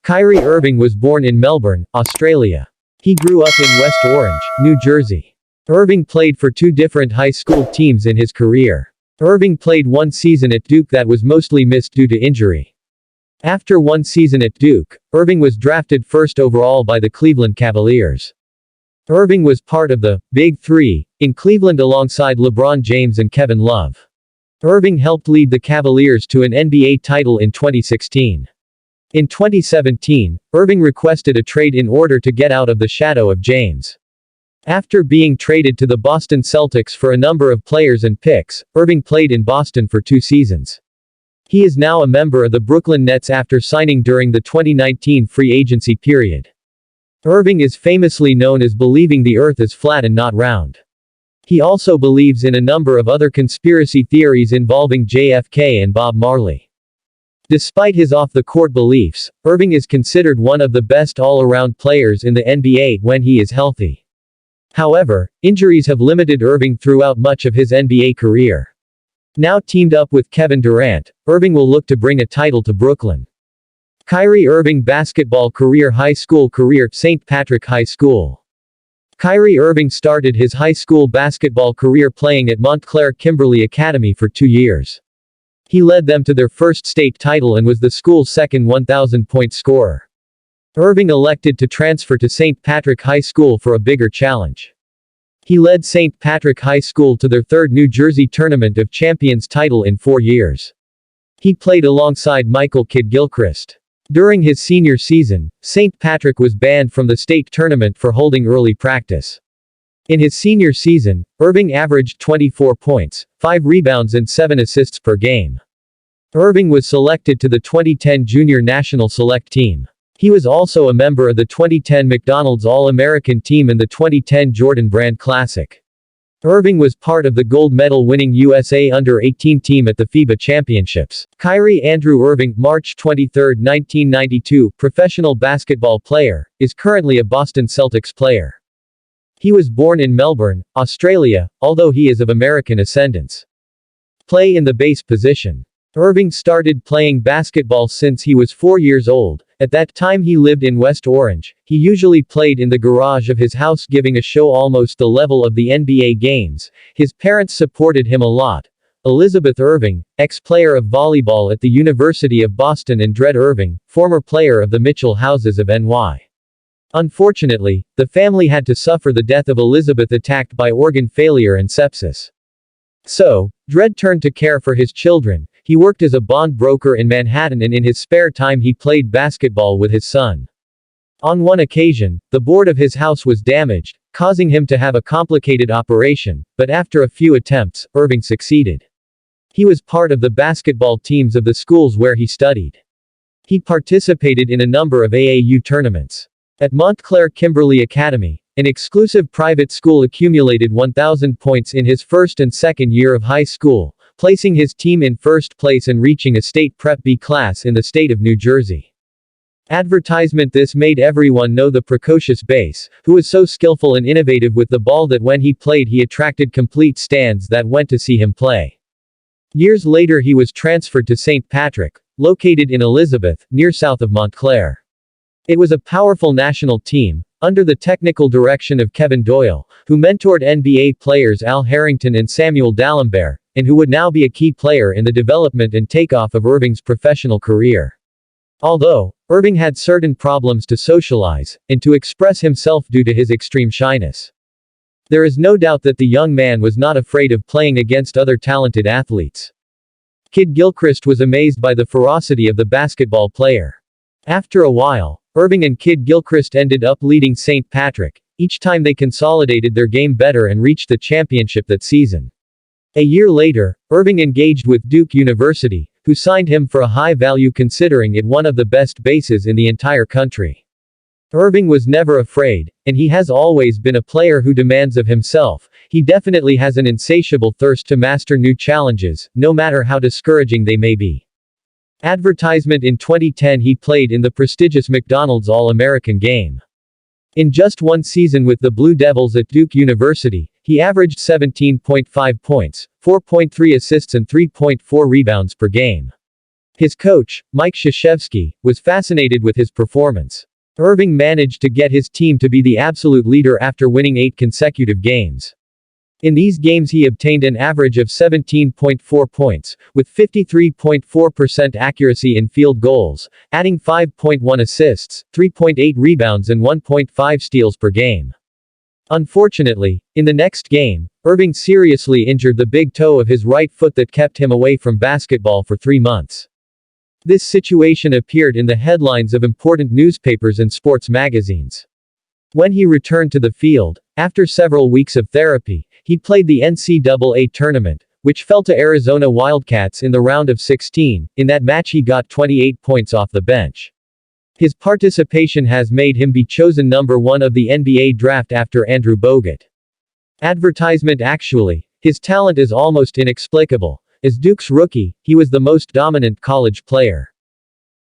Kyrie Irving was born in Melbourne, Australia. He grew up in West Orange, New Jersey. Irving played for two different high school teams in his career. Irving played one season at Duke that was mostly missed due to injury. After one season at Duke, Irving was drafted first overall by the Cleveland Cavaliers. Irving was part of the Big Three in Cleveland alongside LeBron James and Kevin Love. Irving helped lead the Cavaliers to an NBA title in 2016. In 2017, Irving requested a trade in order to get out of the shadow of James. After being traded to the Boston Celtics for a number of players and picks, Irving played in Boston for 2 seasons. He is now a member of the Brooklyn Nets after signing during the 2019 free agency period. Irving is famously known as believing the earth is flat and not round. He also believes in a number of other conspiracy theories involving JFK and Bob Marley. Despite his off-the-court beliefs, Irving is considered one of the best all-around players in the NBA when he is healthy. However, injuries have limited Irving throughout much of his NBA career. Now teamed up with Kevin Durant, Irving will look to bring a title to Brooklyn. Kyrie Irving basketball career. High school career. St. Patrick High School. Kyrie Irving started his high school basketball career playing at Montclair Kimberly Academy for 2 years. He led them to their first state title and was the school's second 1,000-point scorer. Irving elected to transfer to St. Patrick High School for a bigger challenge. He led St. Patrick High School to their third New Jersey Tournament of Champions title in 4 years. He played alongside Michael Kidd Gilchrist. During his senior season, St. Patrick was banned from the state tournament for holding early practice. In his senior season, Irving averaged 24 points, 5 rebounds and 7 assists per game. Irving was selected to the 2010 Junior National Select Team. He was also a member of the 2010 McDonald's All-American Team and the 2010 Jordan Brand Classic. Irving was part of the gold medal-winning USA Under-18 team at the FIBA Championships. Kyrie Andrew Irving, March 23, 1992, professional basketball player, is currently a Boston Celtics player. He was born in Melbourne, Australia, although he is of American ascendance. Play in the base position. Irving started playing basketball since he was 4 years old. At that time he lived in West Orange. He usually played in the garage of his house, giving a show almost the level of the NBA games. His parents supported him a lot. Elizabeth Irving, ex-player of volleyball at the University of Boston, and Dred Irving, former player of the Mitchell Houses of NY. Unfortunately, the family had to suffer the death of Elizabeth attacked by organ failure and sepsis. So, Dred turned to care for his children. He worked as a bond broker in Manhattan, and in his spare time he played basketball with his son. On one occasion, the board of his house was damaged, causing him to have a complicated operation, but after a few attempts, Irving succeeded. He was part of the basketball teams of the schools where he studied. He participated in a number of AAU tournaments. At Montclair Kimberly Academy, an exclusive private school, accumulated 1,000 points in his first and second year of high school, placing his team in first place and reaching a state Prep B class in the state of New Jersey. Advertisement. This made everyone know the precocious bass, who was so skillful and innovative with the ball that when he played he attracted complete stands that went to see him play. Years later he was transferred to St. Patrick, located in Elizabeth, near south of Montclair. It was a powerful national team, under the technical direction of Kevin Doyle, who mentored NBA players Al Harrington and Samuel D'Alembert, and who would now be a key player in the development and takeoff of Irving's professional career. Although, Irving had certain problems to socialize, and to express himself due to his extreme shyness. There is no doubt that the young man was not afraid of playing against other talented athletes. Kidd Gilchrist was amazed by the ferocity of the basketball player. After a while, Irving and Kidd Gilchrist ended up leading St. Patrick, each time they consolidated their game better and reached the championship that season. A year later, Irving engaged with Duke University, who signed him for a high value considering it one of the best bases in the entire country. Irving was never afraid, and he has always been a player who demands of himself. He definitely has an insatiable thirst to master new challenges, no matter how discouraging they may be. Advertisement. In 2010 he played in the prestigious McDonald's All-American Game. In just one season with the Blue Devils at Duke University, he averaged 17.5 points, 4.3 assists and 3.4 rebounds per game. His coach, Mike Krzyzewski, was fascinated with his performance. Irving managed to get his team to be the absolute leader after winning 8 consecutive games. In these games he obtained an average of 17.4 points, with 53.4% accuracy in field goals, adding 5.1 assists, 3.8 rebounds and 1.5 steals per game. Unfortunately, in the next game, Irving seriously injured the big toe of his right foot that kept him away from basketball for 3 months. This situation appeared in the headlines of important newspapers and sports magazines. When he returned to the field, after several weeks of therapy, he played the NCAA tournament, which fell to Arizona Wildcats in the round of 16. In that match he got 28 points off the bench. His participation has made him be chosen number 1 of the NBA draft after Andrew Bogut. Advertisement. Actually, his talent is almost inexplicable. As Duke's rookie, he was the most dominant college player.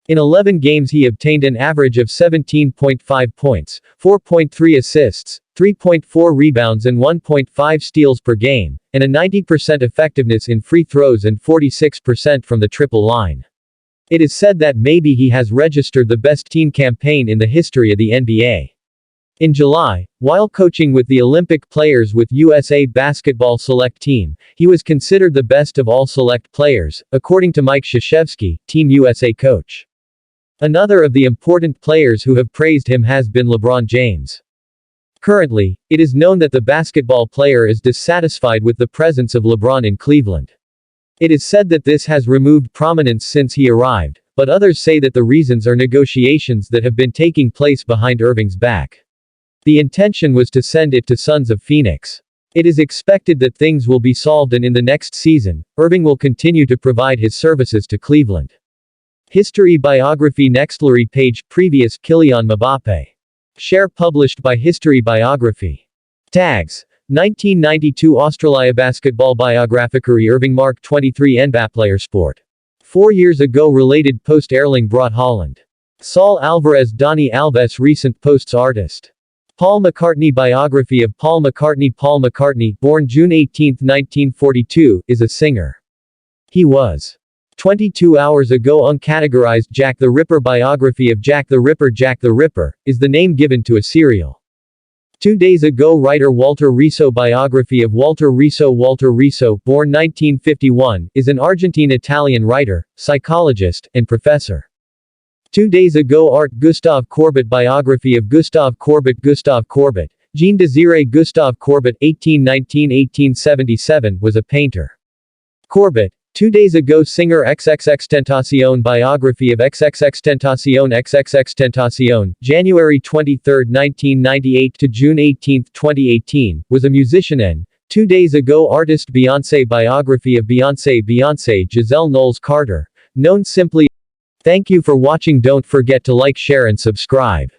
In 11 games he obtained an average of 17.5 points, 4.3 assists, 3.4 rebounds and 1.5 steals per game, and a 90% effectiveness in free throws and 46% from the triple line. It is said that maybe he has registered the best team campaign in the history of the NBA. In July, while coaching with the Olympic players with USA Basketball Select Team, he was considered the best of all select players, according to Mike Krzyzewski, Team USA coach. Another of the important players who have praised him has been LeBron James. Currently, it is known that the basketball player is dissatisfied with the presence of LeBron in Cleveland. It is said that this has removed prominence since he arrived, but others say that the reasons are negotiations that have been taking place behind Irving's back. The intention was to send it to Sons of Phoenix. It is expected that things will be solved and in the next season, Irving will continue to provide his services to Cleveland. History biography. Next Larry Page. Previous Kylian Mbappe. Share published by History Biography. Tags. 1992 Australia Basketball Biographiquary. Irving Mark 23 NBA Player Sport. 4 years ago related post Erling Braut Holland. Saul Alvarez. Donny Alves. Recent posts. Artist. Paul McCartney. Biography of Paul McCartney. Paul McCartney, born June 18, 1942, is a singer. He was 22 hours ago uncategorized Jack the Ripper. Biography of Jack the Ripper. Jack the Ripper is the name given to a serial 2 days ago writer Walter Riso. Biography of Walter Riso. Walter Riso, born 1951, is an Argentine-Italian writer, psychologist, and professor. 2 days ago art Gustave Courbet. Biography of Gustave Courbet. Gustave Courbet, Jean Désiré Gustave Courbet 1819-1877, was a painter. Courbet. 2 days ago singer XXXTentacion. Biography of XXXTentacion. XXXTentacion, January 23, 1998 to June 18, 2018, was a musician and 2 days ago artist Beyoncé. Biography of Beyoncé. Beyoncé Giselle Knowles Carter, known simply. Thank you for watching. Don't forget to like, share and subscribe.